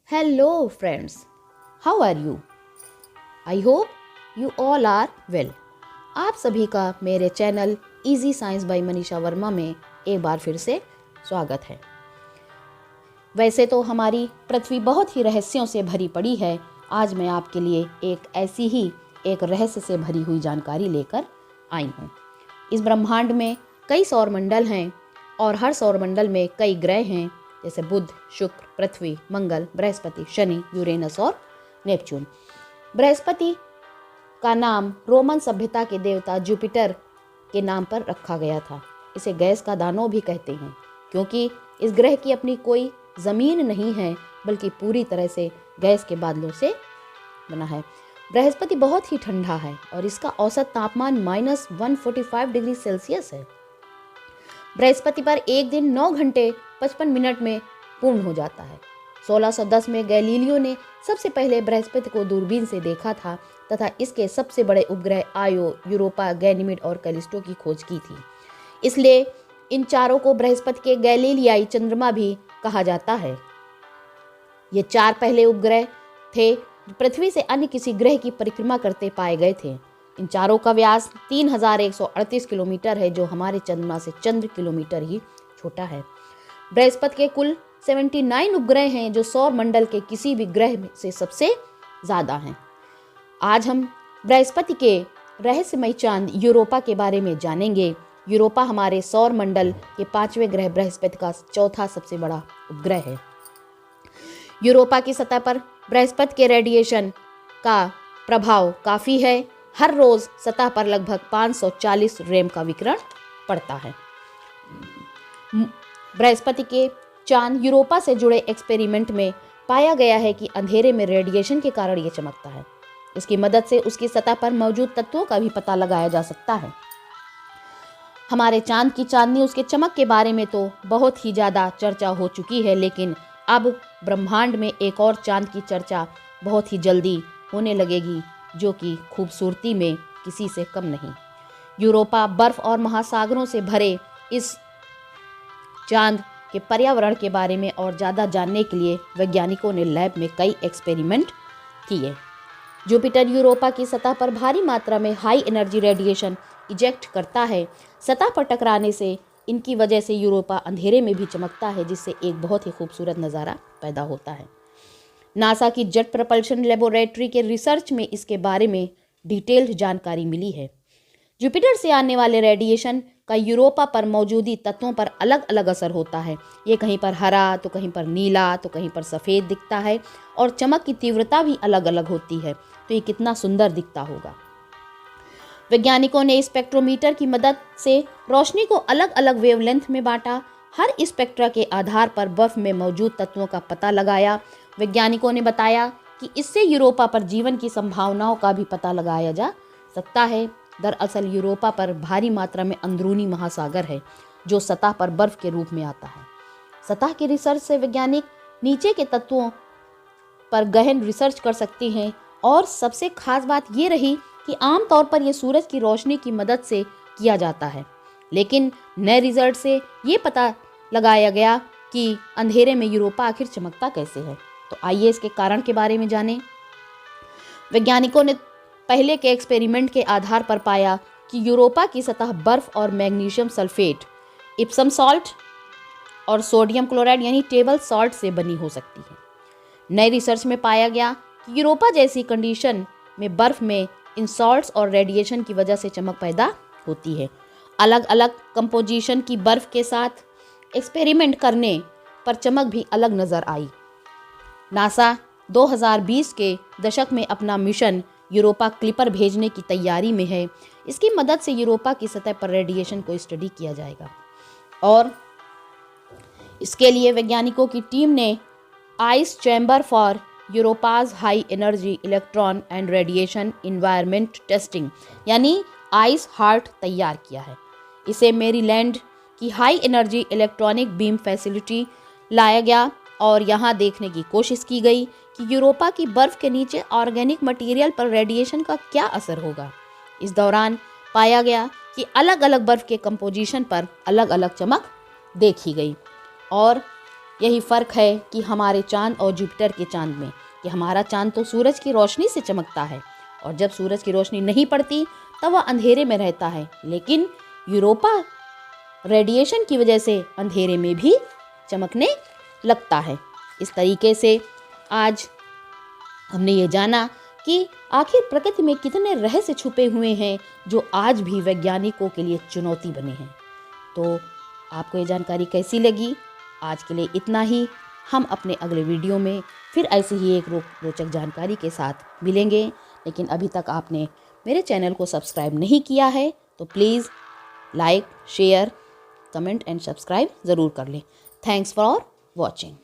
Hello, friends. How are you? I hope you all are well. आप सभी का मेरे channel easy science by Manisha Verma में एक बार फिर से स्वागत है। वैसे तो हमारी पृथ्वी बहुत ही रहस्यों से भरी पड़ी है। आज मैं आपके लिए एक रहस्य से भरी हुई जानकारी लेकर आई हूँ। इस ब्रह्मांड में कई सौरमंडल हैं और हर सौरमंडल में कई ग्रह हैं, जैसे बुध, शुक्र, पृथ्वी, मंगल, बृहस्पति, शनि, यूरेनस और नेपच्यून। बृहस्पति का नाम रोमन सभ्यता के देवता जुपिटर के नाम पर रखा गया था। इसे गैस का दानव भी कहते हैं, क्योंकि इस ग्रह की अपनी कोई ज़मीन नहीं है, बल्कि पूरी तरह से गैस के बादलों से बना है। बृहस्पति बहुत ही ठंडा है और इसका औसत तापमान -145 डिग्री सेल्सियस है। बृहस्पति पर एक दिन 9 घंटे 55 मिनट में पूर्ण हो जाता है। 1610 में गैलीलियो ने सबसे पहले बृहस्पति को दूरबीन से देखा था तथा इसके सबसे बड़े उपग्रह आयो, यूरोपा, गैनीमेड और कैलिस्टो की खोज की थी। इसलिए इन चारों को बृहस्पति के गैलीलियाई चंद्रमा भी कहा जाता है। ये 4 पहले उपग्रह थे जो पृथ्वी से अन्य किसी ग्रह की परिक्रमा करते पाए गए थे। इन चारों का व्यास 3138 किलोमीटर है, जो हमारे चंद्रमा से चंद्र किलोमीटर ही छोटा है। बृहस्पति के कुल 79 उपग्रह हैं, जो सौर मंडल के किसी भी ग्रह से सबसे ज़्यादा हैं। आज हम बृहस्पति के रहस्यमय चांद यूरोपा के बारे में जानेंगे। यूरोपा हमारे सौर मंडल के 5वें ग्रह बृहस्पति का चौथा सबसे बड़ा उपग्रह है। यूरोपा की सतह पर बृहस्पति के रेडिएशन का प्रभाव काफ़ी है। हर रोज़ सतह पर लगभग 540 रैम का विकिरण पड़ता है। बृहस्पति के चांद यूरोपा से जुड़े एक्सपेरिमेंट में पाया गया है कि अंधेरे में रेडिएशन के कारण ये चमकता है। इसकी मदद से उसकी सतह पर मौजूद तत्वों का भी पता लगाया जा सकता है। हमारे चांद की चांदनी उसके चमक के बारे में तो बहुत ही ज़्यादा चर्चा हो चुकी है, लेकिन अब ब्रह्मांड में एक और चांद की चर्चा बहुत ही जल्दी होने लगेगी, जो कि खूबसूरती में किसी से कम नहीं। यूरोपा बर्फ और महासागरों से भरे इस चांद के पर्यावरण के बारे में और ज़्यादा जानने के लिए वैज्ञानिकों ने लैब में कई एक्सपेरिमेंट किए। जुपिटर यूरोपा की सतह पर भारी मात्रा में हाई एनर्जी रेडिएशन इजेक्ट करता है। सतह पर टकराने से इनकी वजह से यूरोपा अंधेरे में भी चमकता है, जिससे एक बहुत ही खूबसूरत नज़ारा पैदा होता है। नासा की जेट प्रपल्शन लेबोरेटरी के रिसर्च में इसके बारे में डिटेल्ड जानकारी मिली है। जुपिटर से आने वाले रेडिएशन का यूरोपा पर मौजूदी तत्वों पर अलग अलग असर होता है। ये कहीं पर हरा, तो कहीं पर नीला, तो कहीं पर सफ़ेद दिखता है और चमक की तीव्रता भी अलग अलग होती है। तो ये कितना सुंदर दिखता होगा। वैज्ञानिकों ने स्पेक्ट्रोमीटर की मदद से रोशनी को अलग अलग वेवलेंथ में बांटा। हर स्पेक्ट्रा के आधार पर बर्फ में मौजूद तत्वों का पता लगाया। वैज्ञानिकों ने बताया कि इससे यूरोपा पर जीवन की संभावनाओं का भी पता लगाया जा सकता है। दरअसल यूरोपा पर भारी मात्रा में अंदरूनी महासागर है, जो सतह पर बर्फ के रूप में आता है। सतह की रिसर्च से वैज्ञानिक नीचे के तत्वों पर गहन रिसर्च कर सकते हैं। और सबसे खास बात ये रही कि आमतौर पर यह सूरज की रोशनी की मदद से किया जाता है, लेकिन नए रिजल्ट से ये पता लगाया गया कि अंधेरे में यूरोपा आखिर चमकता कैसे है। तो आइए इसके कारण के बारे में जानें। वैज्ञानिकों ने पहले के एक्सपेरिमेंट के आधार पर पाया कि यूरोपा की सतह बर्फ और मैग्नीशियम सल्फेट, इप्सम सॉल्ट और सोडियम क्लोराइड यानी टेबल सॉल्ट से बनी हो सकती है। नए रिसर्च में पाया गया कि यूरोपा जैसी कंडीशन में बर्फ में इन सॉल्ट्स और रेडिएशन की वजह से चमक पैदा होती है। अलग अलग कंपोजिशन की बर्फ के साथ एक्सपेरिमेंट करने पर चमक भी अलग नज़र आई। नासा 2020 के दशक में अपना मिशन यूरोपा क्लिपर भेजने की तैयारी में है। इसकी मदद से यूरोपा की सतह पर रेडिएशन को स्टडी किया जाएगा और इसके लिए वैज्ञानिकों की टीम ने ice chamber for Europa's high energy electron and radiation environment testing यानी आइस हार्ट तैयार किया है। इसे मैरीलैंड की high energy electronic beam facility लाया गया और यहाँ देखने की कोशिश की गई कि यूरोपा की बर्फ के नीचे ऑर्गेनिक मटेरियल पर रेडिएशन का क्या असर होगा। इस दौरान पाया गया कि अलग अलग बर्फ के कंपोजिशन पर अलग अलग चमक देखी गई और यही फ़र्क है कि हमारे चाँद और जुपिटर के चाँद में, कि हमारा चाँद तो सूरज की रोशनी से चमकता है और जब सूरज की रोशनी नहीं पड़ती तब वह अंधेरे में रहता है, लेकिन यूरोपा रेडिएशन की वजह से अंधेरे में भी चमकने लगता है। इस तरीके से आज हमने ये जाना कि आखिर प्रकृति में कितने रहस्य छुपे हुए हैं जो आज भी वैज्ञानिकों के लिए चुनौती बने हैं। तो आपको ये जानकारी कैसी लगी? आज के लिए इतना ही। हम अपने अगले वीडियो में फिर ऐसी ही एक रोचक जानकारी के साथ मिलेंगे। लेकिन अभी तक आपने मेरे चैनल को सब्सक्राइब नहीं किया है तो please like, share, comment and subscribe ज़रूर कर लें। Thanks for watching.